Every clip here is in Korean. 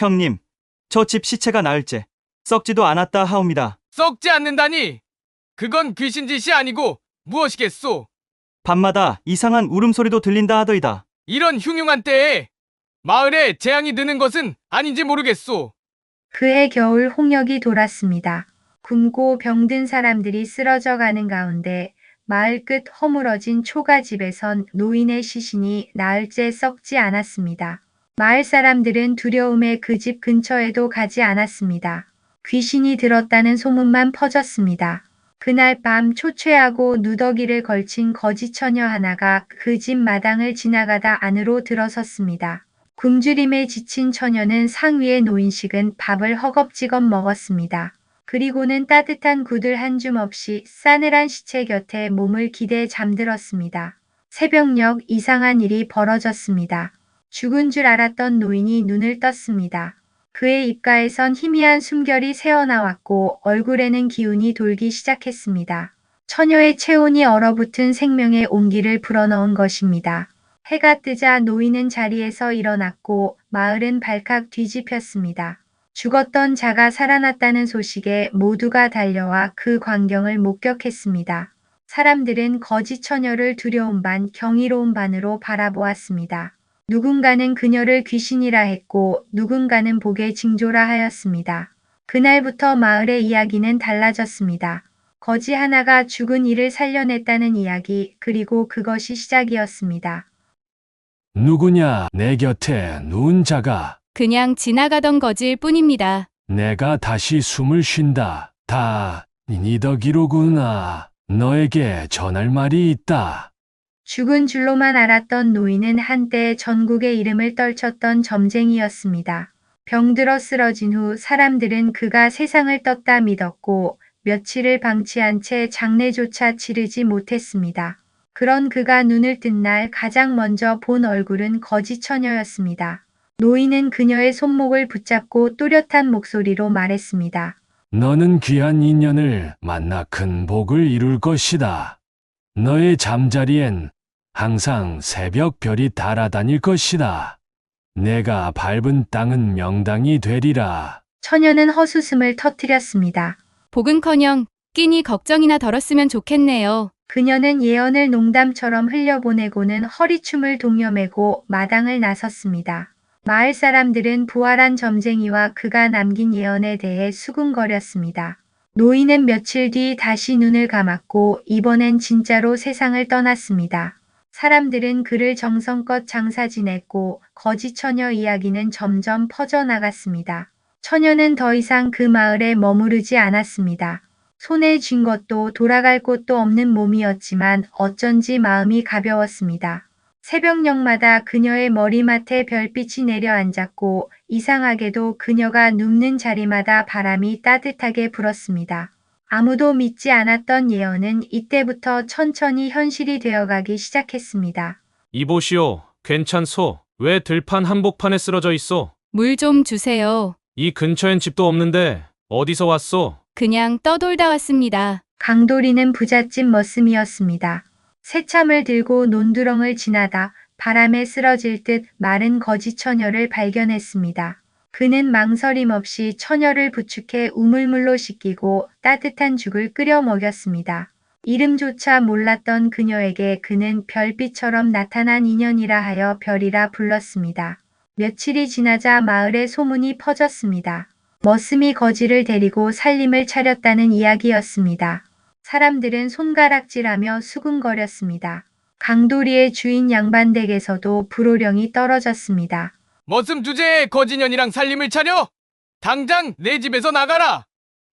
형님, 저 집 시체가 나흘째 썩지도 않았다 하옵니다. 썩지 않는다니! 그건 귀신짓이 아니고 무엇이겠소? 밤마다 이상한 울음소리도 들린다 하더이다. 이런 흉흉한 때에 마을에 재앙이 드는 것은 아닌지 모르겠소. 그해 겨울 홍역이 돌았습니다. 굶고 병든 사람들이 쓰러져 가는 가운데 마을 끝 허물어진 초가집에선 노인의 시신이 나흘째 썩지 않았습니다. 마을 사람들은 두려움에 그 집 근처에도 가지 않았습니다. 귀신이 들었다는 소문만 퍼졌습니다. 그날 밤 초췌하고 누더기를 걸친 거지 처녀 하나가 그 집 마당을 지나가다 안으로 들어섰습니다. 굶주림에 지친 처녀는 상위에 놓인 식은 밥을 허겁지겁 먹었습니다. 그리고는 따뜻한 구들 한 줌 없이 싸늘한 시체 곁에 몸을 기대 잠들었습니다. 새벽녘 이상한 일이 벌어졌습니다. 죽은 줄 알았던 노인이 눈을 떴습니다. 그의 입가에선 희미한 숨결이 새어나왔고 얼굴에는 기운이 돌기 시작했습니다. 처녀의 체온이 얼어붙은 생명의 온기를 불어넣은 것입니다. 해가 뜨자 노인은 자리에서 일어났고 마을은 발칵 뒤집혔습니다. 죽었던 자가 살아났다는 소식에 모두가 달려와 그 광경을 목격했습니다. 사람들은 거지 처녀를 두려움 반 경이로움 반으로 바라보았습니다. 누군가는 그녀를 귀신이라 했고 누군가는 복의 징조라 하였습니다. 그날부터 마을의 이야기는 달라졌습니다. 거지 하나가 죽은 이를 살려냈다는 이야기, 그리고 그것이 시작이었습니다. 누구냐 내 곁에 누운 자가. 그냥 지나가던 거지일 뿐입니다. 내가 다시 숨을 쉰다. 다 니더기로구나. 너에게 전할 말이 있다. 죽은 줄로만 알았던 노인은 한때 전국의 이름을 떨쳤던 점쟁이였습니다. 병들어 쓰러진 후 사람들은 그가 세상을 떴다 믿었고 며칠을 방치한 채 장례조차 치르지 못했습니다. 그런 그가 눈을 뜬 날 가장 먼저 본 얼굴은 거지 처녀였습니다. 노인은 그녀의 손목을 붙잡고 또렷한 목소리로 말했습니다. 너는 귀한 인연을 만나 큰 복을 이룰 것이다. 너의 잠자리엔 항상 새벽 별이 달아다닐 것이다. 내가 밟은 땅은 명당이 되리라. 처녀는 헛웃음을 터뜨렸습니다. 복은커녕 끼니 걱정이나 덜었으면 좋겠네요. 그녀는 예언을 농담처럼 흘려보내고는 허리춤을 동여매고 마당을 나섰습니다. 마을 사람들은 부활한 점쟁이와 그가 남긴 예언에 대해 수군거렸습니다. 노인은 며칠 뒤 다시 눈을 감았고 이번엔 진짜로 세상을 떠났습니다. 사람들은 그를 정성껏 장사 지냈고 거지 처녀 이야기는 점점 퍼져나갔습니다. 처녀는 더 이상 그 마을에 머무르지 않았습니다. 손에 쥔 것도 돌아갈 곳도 없는 몸이었지만 어쩐지 마음이 가벼웠습니다. 새벽녘마다 그녀의 머리맡에 별빛이 내려앉았고 이상하게도 그녀가 눕는 자리마다 바람이 따뜻하게 불었습니다. 아무도 믿지 않았던 예언은 이때부터 천천히 현실이 되어가기 시작했습니다. 이보시오, 괜찮소? 왜 들판 한복판에 쓰러져 있소? 물 좀 주세요. 이 근처엔 집도 없는데 어디서 왔소? 그냥 떠돌다 왔습니다. 강도리는 부잣집 머슴이었습니다. 새참을 들고 논두렁을 지나다 바람에 쓰러질 듯 마른 거지 처녀를 발견했습니다. 그는 망설임 없이 처녀를 부축해 우물물로 씻기고 따뜻한 죽을 끓여 먹였습니다. 이름조차 몰랐던 그녀에게 그는 별빛처럼 나타난 인연이라 하여 별이라 불렀습니다. 며칠이 지나자 마을에 소문이 퍼졌습니다. 머슴이 거지를 데리고 살림을 차렸다는 이야기였습니다. 사람들은 손가락질하며 수군거렸습니다. 강도리의 주인 양반댁에서도 불호령이 떨어졌습니다. 머슴 주제에 거지년이랑 살림을 차려? 당장 내 집에서 나가라!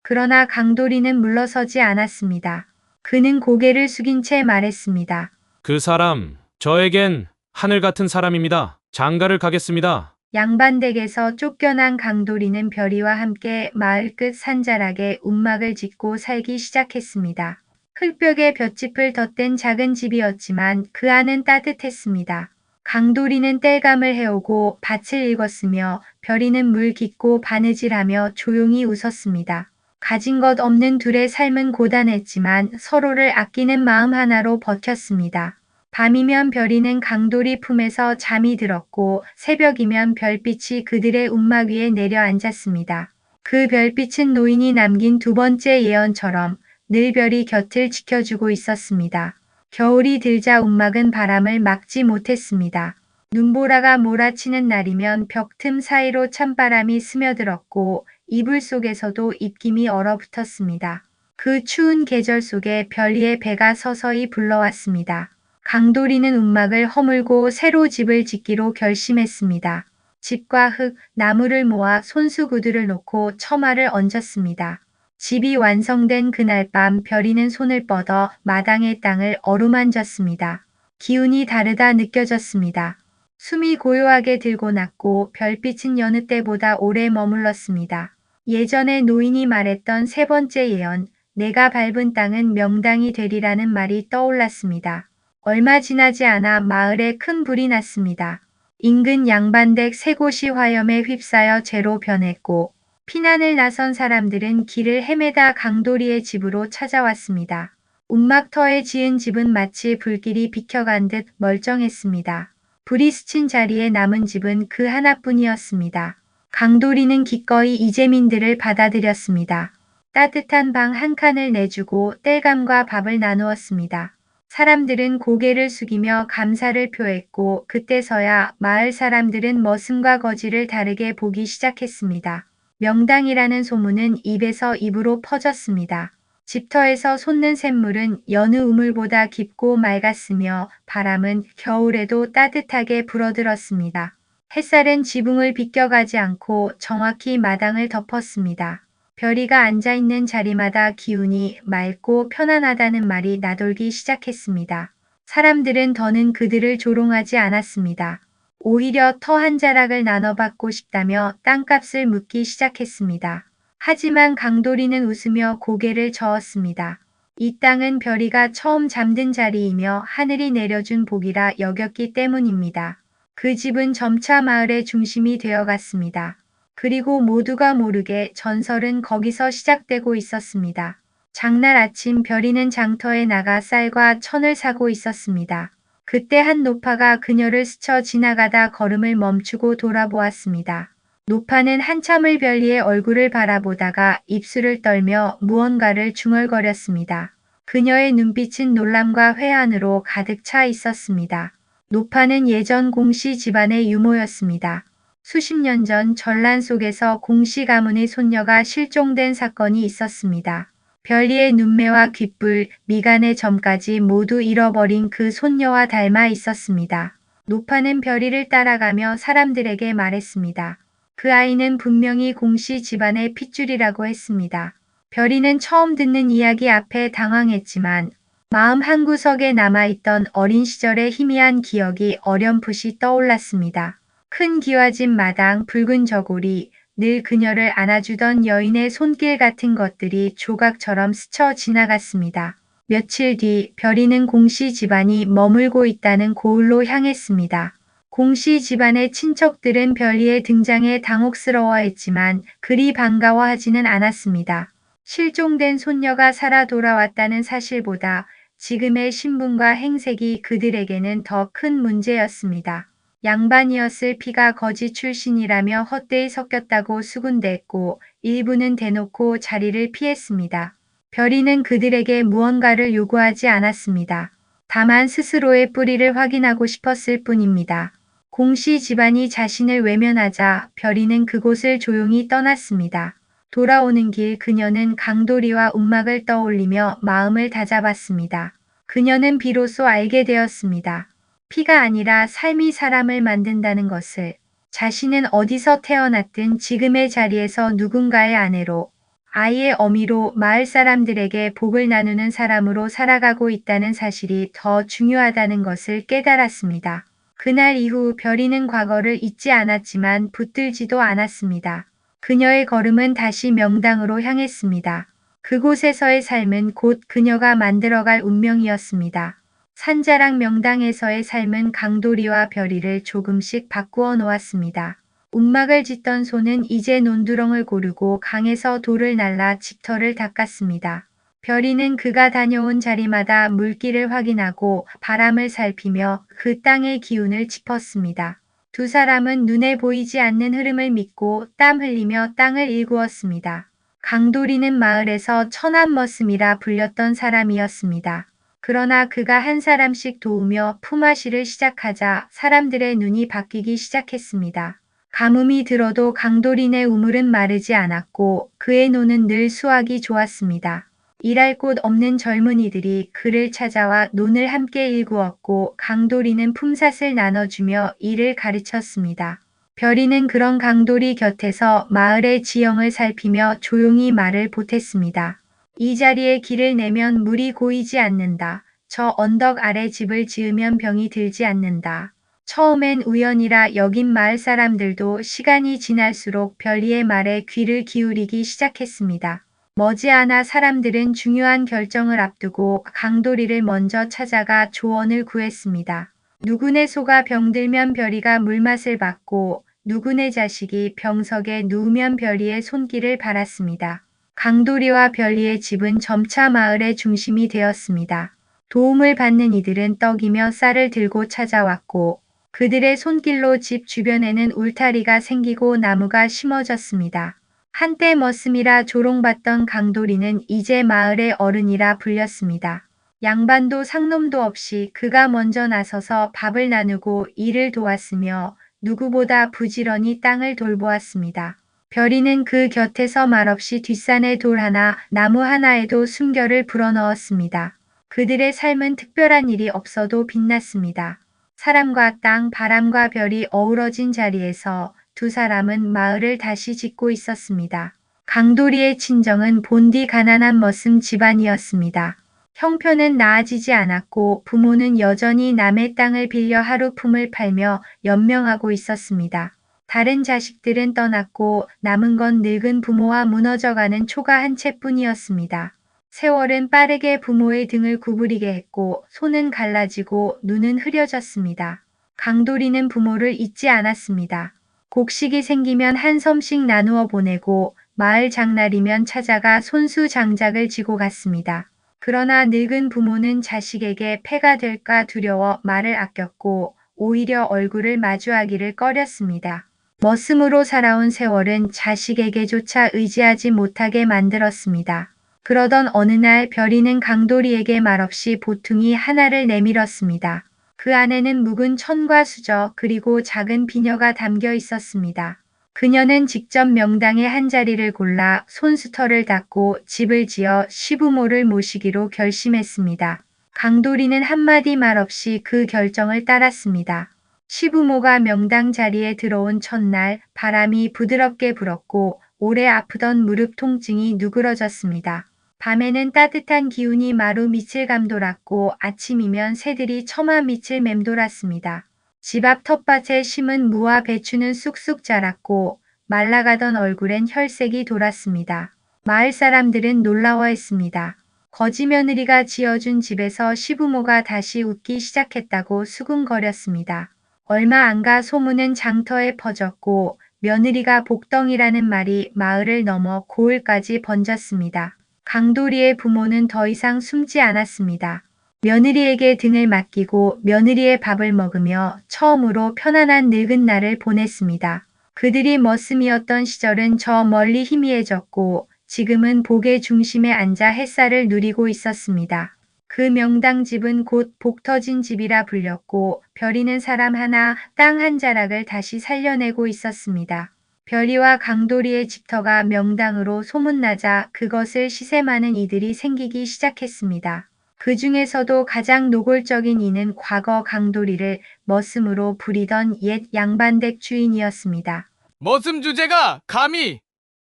그러나 강도리는 물러서지 않았습니다. 그는 고개를 숙인 채 말했습니다. 그 사람, 저에겐 하늘 같은 사람입니다. 장가를 가겠습니다. 양반댁에서 쫓겨난 강도리는 별이와 함께 마을 끝 산자락에 움막을 짓고 살기 시작했습니다. 흙벽에 볏짚을 덧댄 작은 집이었지만 그 안은 따뜻했습니다. 강도리는 땔감을 해오고 밭을 읽었으며 별이는 물 깃고 바느질하며 조용히 웃었습니다. 가진 것 없는 둘의 삶은 고단했지만 서로를 아끼는 마음 하나로 버텼습니다. 밤이면 별이는 강돌이 품에서 잠이 들었고 새벽이면 별빛이 그들의 움막 위에 내려앉았습니다. 그 별빛은 노인이 남긴 두 번째 예언처럼 늘 별이 곁을 지켜주고 있었습니다. 겨울이 들자 움막은 바람을 막지 못했습니다. 눈보라가 몰아치는 날이면 벽 틈 사이로 찬바람이 스며들었고 이불 속에서도 입김이 얼어붙었습니다. 그 추운 계절 속에 별이의 배가 서서히 불러왔습니다. 강돌이는 움막을 허물고 새로 집을 짓기로 결심했습니다. 집과 흙, 나무를 모아 손수구두를 놓고 처마를 얹었습니다. 집이 완성된 그날 밤 별이는 손을 뻗어 마당의 땅을 어루만졌습니다. 기운이 다르다 느껴졌습니다. 숨이 고요하게 들고 났고 별빛은 여느 때보다 오래 머물렀습니다. 예전에 노인이 말했던 세 번째 예언, 내가 밟은 땅은 명당이 되리라는 말이 떠올랐습니다. 얼마 지나지 않아 마을에 큰 불이 났습니다. 인근 양반댁 세 곳이 화염에 휩싸여 재로 변했고 피난을 나선 사람들은 길을 헤매다 강돌이의 집으로 찾아왔습니다. 움막터에 지은 집은 마치 불길이 비켜간 듯 멀쩡했습니다. 불이 스친 자리에 남은 집은 그 하나뿐이었습니다. 강돌이는 기꺼이 이재민들을 받아들였습니다. 따뜻한 방 한 칸을 내주고 땔감과 밥을 나누었습니다. 사람들은 고개를 숙이며 감사를 표했고 그때서야 마을 사람들은 머슴과 거지를 다르게 보기 시작했습니다. 명당이라는 소문은 입에서 입으로 퍼졌습니다. 집터에서 솟는 샘물은 여느 우물보다 깊고 맑았으며 바람은 겨울에도 따뜻하게 불어들었습니다. 햇살은 지붕을 비껴가지 않고 정확히 마당을 덮었습니다. 별이가 앉아있는 자리마다 기운이 맑고 편안하다는 말이 나돌기 시작했습니다. 사람들은 더는 그들을 조롱하지 않았습니다. 오히려 터 한 자락을 나눠받고 싶다며 땅값을 묻기 시작했습니다. 하지만 강돌이는 웃으며 고개를 저었습니다. 이 땅은 별이가 처음 잠든 자리이며 하늘이 내려준 복이라 여겼기 때문입니다. 그 집은 점차 마을의 중심이 되어갔습니다. 그리고 모두가 모르게 전설은 거기서 시작되고 있었습니다. 장날 아침 별이는 장터에 나가 쌀과 천을 사고 있었습니다. 그때 한 노파가 그녀를 스쳐 지나가다 걸음을 멈추고 돌아보았습니다. 노파는 한참을 별이의 얼굴을 바라보다가 입술을 떨며 무언가를 중얼거렸습니다. 그녀의 눈빛은 놀람과 회한으로 가득 차 있었습니다. 노파는 예전 공씨 집안의 유모였습니다. 수십 년 전 전란 속에서 공씨 가문의 손녀가 실종된 사건이 있었습니다. 별이의 눈매와 귓불, 미간의 점까지 모두 잃어버린 그 손녀와 닮아 있었습니다. 노파는 별이를 따라가며 사람들에게 말했습니다. 그 아이는 분명히 공씨 집안의 핏줄이라고 했습니다. 별이는 처음 듣는 이야기 앞에 당황했지만 마음 한구석에 남아있던 어린 시절의 희미한 기억이 어렴풋이 떠올랐습니다. 큰 기와집 마당, 붉은 저고리, 늘 그녀를 안아주던 여인의 손길 같은 것들이 조각처럼 스쳐 지나갔습니다. 며칠 뒤 별이는 공씨 집안이 머물고 있다는 고을로 향했습니다. 공씨 집안의 친척들은 별이의 등장에 당혹스러워했지만 그리 반가워하지는 않았습니다. 실종된 손녀가 살아 돌아왔다는 사실보다 지금의 신분과 행색이 그들에게는 더 큰 문제였습니다. 양반이었을 피가 거지 출신이라며 헛되이 섞였다고 수군댔고 일부는 대놓고 자리를 피했습니다. 별이는 그들에게 무언가를 요구하지 않았습니다. 다만 스스로의 뿌리를 확인하고 싶었을 뿐입니다. 공씨 집안이 자신을 외면하자 별이는 그곳을 조용히 떠났습니다. 돌아오는 길 그녀는 강돌이와 움막을 떠올리며 마음을 다잡았습니다. 그녀는 비로소 알게 되었습니다. 피가 아니라 삶이 사람을 만든다는 것을, 자신은 어디서 태어났든 지금의 자리에서 누군가의 아내로, 아이의 어미로 마을 사람들에게 복을 나누는 사람으로 살아가고 있다는 사실이 더 중요하다는 것을 깨달았습니다. 그날 이후 별이는 과거를 잊지 않았지만 붙들지도 않았습니다. 그녀의 걸음은 다시 명당으로 향했습니다. 그곳에서의 삶은 곧 그녀가 만들어갈 운명이었습니다. 산자락 명당에서의 삶은 강돌이와 별이를 조금씩 바꾸어 놓았습니다. 움막을 짓던 소는 이제 논두렁을 고르고 강에서 돌을 날라 집터를 닦았습니다. 별이는 그가 다녀온 자리마다 물길을 확인하고 바람을 살피며 그 땅의 기운을 짚었습니다. 두 사람은 눈에 보이지 않는 흐름을 믿고 땀 흘리며 땅을 일구었습니다. 강도리는 마을에서 천안머슴이라 불렸던 사람이었습니다. 그러나 그가 한 사람씩 도우며 품앗이를 시작하자 사람들의 눈이 바뀌기 시작했습니다. 가뭄이 들어도 강도린의 우물은 마르지 않았고 그의 노는 늘 수확이 좋았습니다. 일할 곳 없는 젊은이들이 그를 찾아와 논을 함께 일구었고 강도리는 품삯을 나눠주며 일을 가르쳤습니다. 별이는 그런 강도리 곁에서 마을의 지형을 살피며 조용히 말을 보탰습니다. 이 자리에 길을 내면 물이 고이지 않는다. 저 언덕 아래 집을 지으면 병이 들지 않는다. 처음엔 우연이라 여긴 마을 사람들도 시간이 지날수록 별이의 말에 귀를 기울이기 시작했습니다. 머지않아 사람들은 중요한 결정을 앞두고 강도리를 먼저 찾아가 조언을 구했습니다. 누구네 소가 병들면 별이가 물맛을 받고 누구네 자식이 병석에 누우면 별이의 손길을 바랐습니다. 강도리와 별이의 집은 점차 마을의 중심이 되었습니다. 도움을 받는 이들은 떡이며 쌀을 들고 찾아왔고 그들의 손길로 집 주변에는 울타리가 생기고 나무가 심어졌습니다. 한때 머슴이라 조롱받던 강도리는 이제 마을의 어른이라 불렸습니다. 양반도 상놈도 없이 그가 먼저 나서서 밥을 나누고 일을 도왔으며 누구보다 부지런히 땅을 돌보았습니다. 별이는 그 곁에서 말없이 뒷산에 돌 하나, 나무 하나에도 숨결을 불어넣었습니다. 그들의 삶은 특별한 일이 없어도 빛났습니다. 사람과 땅, 바람과 별이 어우러진 자리에서 두 사람은 마을을 다시 짓고 있었습니다. 강도리의 친정은 본디 가난한 머슴 집안이었습니다. 형편은 나아지지 않았고 부모는 여전히 남의 땅을 빌려 하루 품을 팔며 연명하고 있었습니다. 다른 자식들은 떠났고 남은 건 늙은 부모와 무너져가는 초가 한 채뿐이었습니다. 세월은 빠르게 부모의 등을 구부리게 했고 손은 갈라지고 눈은 흐려졌습니다. 강도리는 부모를 잊지 않았습니다. 곡식이 생기면 한 섬씩 나누어 보내고 마을 장날이면 찾아가 손수 장작을 지고 갔습니다. 그러나 늙은 부모는 자식에게 폐가 될까 두려워 말을 아꼈고 오히려 얼굴을 마주하기를 꺼렸습니다. 머슴으로 살아온 세월은 자식에게조차 의지하지 못하게 만들었습니다. 그러던 어느 날 별이는 강도리에게 말없이 보퉁이 하나를 내밀었습니다. 그 안에는 묵은 천과 수저 그리고 작은 비녀가 담겨 있었습니다. 그녀는 직접 명당의 한 자리를 골라 손수터를 닦고 집을 지어 시부모를 모시기로 결심했습니다. 강도리는 한마디 말 없이 그 결정을 따랐습니다. 시부모가 명당 자리에 들어온 첫날 바람이 부드럽게 불었고 오래 아프던 무릎 통증이 누그러졌습니다. 밤에는 따뜻한 기운이 마루 밑을 감돌았고 아침이면 새들이 처마 밑을 맴돌았습니다. 집 앞 텃밭에 심은 무와 배추는 쑥쑥 자랐고 말라가던 얼굴엔 혈색이 돌았습니다. 마을 사람들은 놀라워했습니다. 거지 며느리가 지어준 집에서 시부모가 다시 웃기 시작했다고 수군거렸습니다. 얼마 안 가 소문은 장터에 퍼졌고 며느리가 복덩이라는 말이 마을을 넘어 고을까지 번졌습니다. 강도리의 부모는 더 이상 숨지 않았습니다. 며느리에게 등을 맡기고 며느리의 밥을 먹으며 처음으로 편안한 늙은 날을 보냈습니다. 그들이 머슴이었던 시절은 저 멀리 희미해졌고 지금은 복의 중심에 앉아 햇살을 누리고 있었습니다. 그 명당 집은 곧 복 터진 집이라 불렸고 별이는 사람 하나, 땅 한 자락을 다시 살려내고 있었습니다. 별이와 강도리의 집터가 명당으로 소문나자 그것을 시샘하는 이들이 생기기 시작했습니다. 그 중에서도 가장 노골적인 이는 과거 강도리를 머슴으로 부리던 옛 양반댁 주인이었습니다. 머슴 주제가 감히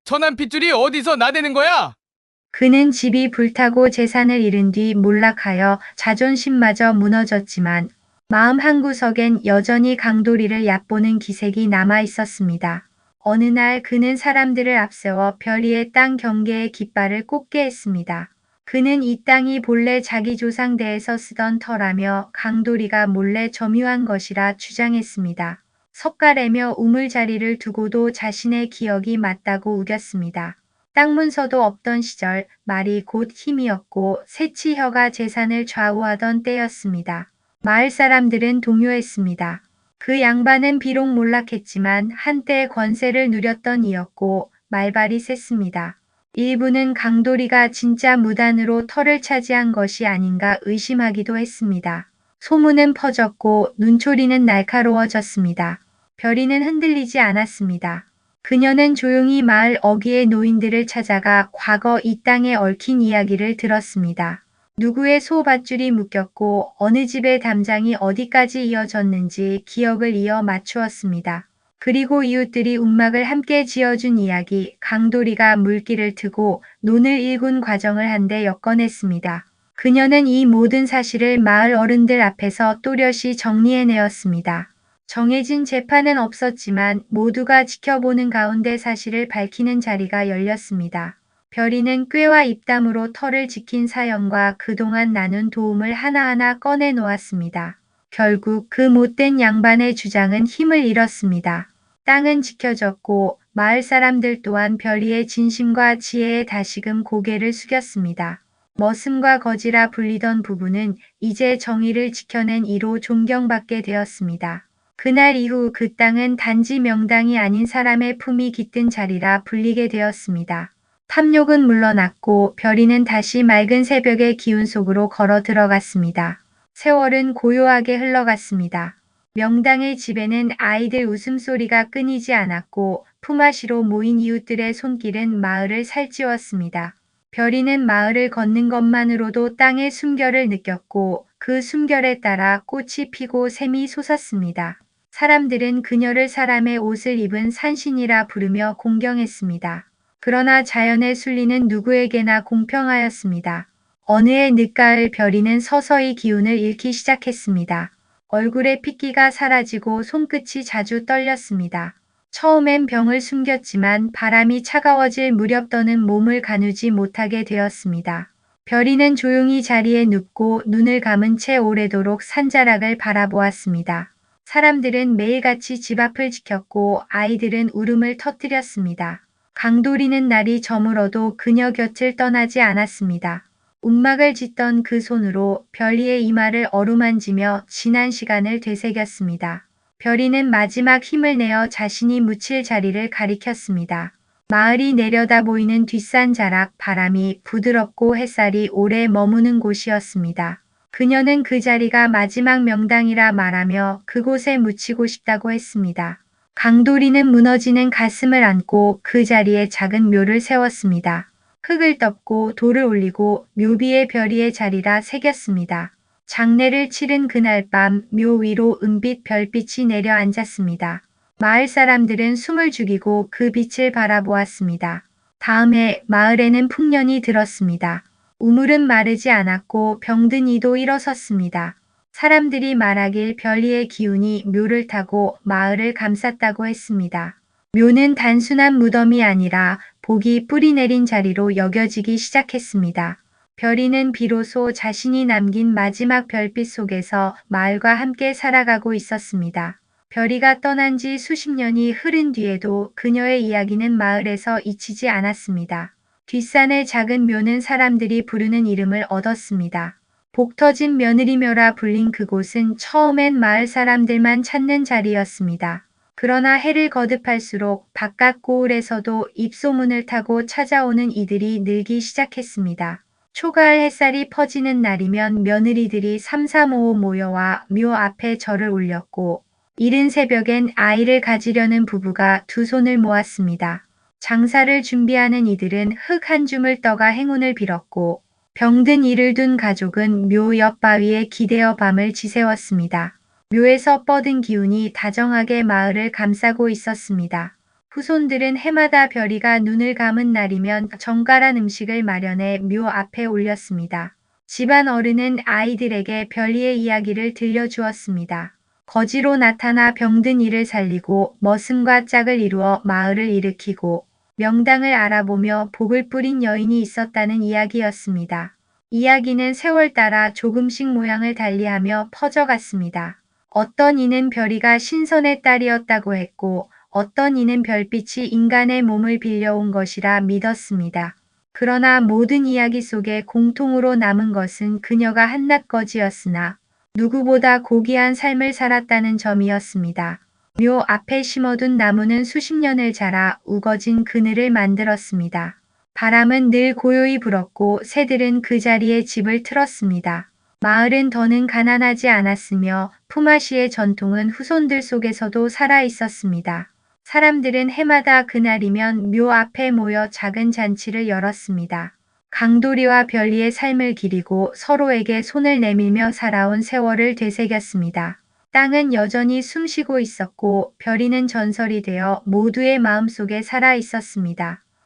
천안 핏줄이 어디서 나대는 거야? 그는 집이 불타고 재산을 잃은 뒤 몰락하여 자존심마저 무너졌지만 마음 한구석엔 여전히 강도리를 얕보는 기색이 남아 있었습니다. 어느 날 그는 사람들을 앞세워 별이의 땅 경계의 깃발을 꽂게 했습니다. 그는 이 땅이 본래 자기 조상대에서 쓰던 터라며 강도리가 몰래 점유한 것이라 주장했습니다. 석가래며 우물자리를 두고도 자신의 기억이 맞다고 우겼습니다. 땅 문서도 없던 시절 말이 곧 힘이었고 새치혀가 재산을 좌우하던 때였습니다. 마을 사람들은 동요했습니다. 그 양반은 비록 몰락했지만 한때 권세를 누렸던 이였고 말발이 셌습니다. 일부는 강도리가 진짜 무단으로 터를 차지한 것이 아닌가 의심하기도 했습니다. 소문은 퍼졌고 눈초리는 날카로워졌습니다. 별이는 흔들리지 않았습니다. 그녀는 조용히 마을 어귀의 노인들을 찾아가 과거 이 땅에 얽힌 이야기를 들었습니다. 누구의 소 밧줄이 묶였고 어느 집의 담장이 어디까지 이어졌는지 기억을 이어 맞추었습니다. 그리고 이웃들이 움막을 함께 지어준 이야기, 강도리가 물길을 트고 논을 일군 과정을 한데 엮어냈습니다. 그녀는 이 모든 사실을 마을 어른들 앞에서 또렷이 정리해내었습니다. 정해진 재판은 없었지만 모두가 지켜보는 가운데 사실을 밝히는 자리가 열렸습니다. 별이는 꾀와 입담으로 터를 지킨 사연과 그동안 나눈 도움을 하나하나 꺼내 놓았습니다. 결국 그 못된 양반의 주장은 힘을 잃었습니다. 땅은 지켜졌고 마을 사람들 또한 별이의 진심과 지혜에 다시금 고개를 숙였습니다. 머슴과 거지라 불리던 부부는 이제 정의를 지켜낸 이로 존경받게 되었습니다. 그날 이후 그 땅은 단지 명당이 아닌 사람의 품이 깃든 자리라 불리게 되었습니다. 탐욕은 물러났고 별이는 다시 맑은 새벽의 기운 속으로 걸어 들어갔습니다. 세월은 고요하게 흘러갔습니다. 명당의 집에는 아이들 웃음소리가 끊이지 않았고 품앗이로 모인 이웃들의 손길은 마을을 살찌웠습니다. 별이는 마을을 걷는 것만으로도 땅의 숨결을 느꼈고 그 숨결에 따라 꽃이 피고 샘이 솟았습니다. 사람들은 그녀를 사람의 옷을 입은 산신이라 부르며 공경했습니다. 그러나 자연의 순리는 누구에게나 공평하였습니다. 어느 해 늦가을 별이는 서서히 기운을 잃기 시작했습니다. 얼굴에 핏기가 사라지고 손끝이 자주 떨렸습니다. 처음엔 병을 숨겼지만 바람이 차가워질 무렵 더는 몸을 가누지 못하게 되었습니다. 별이는 조용히 자리에 눕고 눈을 감은 채 오래도록 산자락을 바라보았습니다. 사람들은 매일같이 집 앞을 지켰고 아이들은 울음을 터뜨렸습니다. 강도리는 날이 저물어도 그녀 곁을 떠나지 않았습니다. 움막을 짓던 그 손으로 별이의 이마를 어루만지며 지난 시간을 되새겼습니다. 별이는 마지막 힘을 내어 자신이 묻힐 자리를 가리켰습니다. 마을이 내려다 보이는 뒷산 자락, 바람이 부드럽고 햇살이 오래 머무는 곳이었습니다. 그녀는 그 자리가 마지막 명당이라 말하며 그곳에 묻히고 싶다고 했습니다. 강도리는 무너지는 가슴을 안고 그 자리에 작은 묘를 세웠습니다. 흙을 덮고 돌을 올리고 묘비에 별이의 자리라 새겼습니다. 장례를 치른 그날 밤 묘 위로 은빛 별빛이 내려앉았습니다. 마을 사람들은 숨을 죽이고 그 빛을 바라보았습니다. 다음 해 마을에는 풍년이 들었습니다. 우물은 마르지 않았고 병든 이도 일어섰습니다. 사람들이 말하길 별이의 기운이 묘를 타고 마을을 감쌌다고 했습니다. 묘는 단순한 무덤이 아니라 복이 뿌리내린 자리로 여겨지기 시작했습니다. 별이는 비로소 자신이 남긴 마지막 별빛 속에서 마을과 함께 살아가고 있었습니다. 별이가 떠난 지 수십 년이 흐른 뒤에도 그녀의 이야기는 마을에서 잊히지 않았습니다. 뒷산의 작은 묘는 사람들이 부르는 이름을 얻었습니다. 복 터진 며느리묘라 불린 그곳은 처음엔 마을 사람들만 찾는 자리였습니다. 그러나 해를 거듭할수록 바깥 고을에서도 입소문을 타고 찾아오는 이들이 늘기 시작했습니다. 초가을 햇살이 퍼지는 날이면 며느리들이 삼삼오오 모여와 묘 앞에 절을 올렸고 이른 새벽엔 아이를 가지려는 부부가 두 손을 모았습니다. 장사를 준비하는 이들은 흙 한 줌을 떠가 행운을 빌었고 병든 이를 둔 가족은 묘 옆 바위에 기대어 밤을 지새웠습니다. 묘에서 뻗은 기운이 다정하게 마을을 감싸고 있었습니다. 후손들은 해마다 별이가 눈을 감은 날이면 정갈한 음식을 마련해 묘 앞에 올렸습니다. 집안 어른은 아이들에게 별이의 이야기를 들려주었습니다. 거지로 나타나 병든 이를 살리고 머슴과 짝을 이루어 마을을 일으키고 명당을 알아보며 복을 뿌린 여인이 있었다는 이야기였습니다. 이야기는 세월 따라 조금씩 모양을 달리하며 퍼져갔습니다. 어떤 이는 별이가 신선의 딸이었다고 했고 어떤 이는 별빛이 인간의 몸을 빌려온 것이라 믿었습니다. 그러나 모든 이야기 속에 공통으로 남은 것은 그녀가 한낱거지였으나 누구보다 고귀한 삶을 살았다는 점이었습니다. 묘 앞에 심어둔 나무는 수십 년을 자라 우거진 그늘을 만들었습니다. 바람은 늘 고요히 불었고 새들은 그 자리에 집을 틀었습니다. 마을은 더는 가난하지 않았으며 품앗이의 전통은 후손들 속에서도 살아 있었습니다. 사람들은 해마다 그날이면 묘 앞에 모여 작은 잔치를 열었습니다. 강도리와 별리의 삶을 기리고 서로에게 손을 내밀며 살아온 세월을 되새겼습니다. 땅은 여전히 숨쉬고 있었고 별이는 전설이 되어 모두의 마음속에 살아 있었습니다.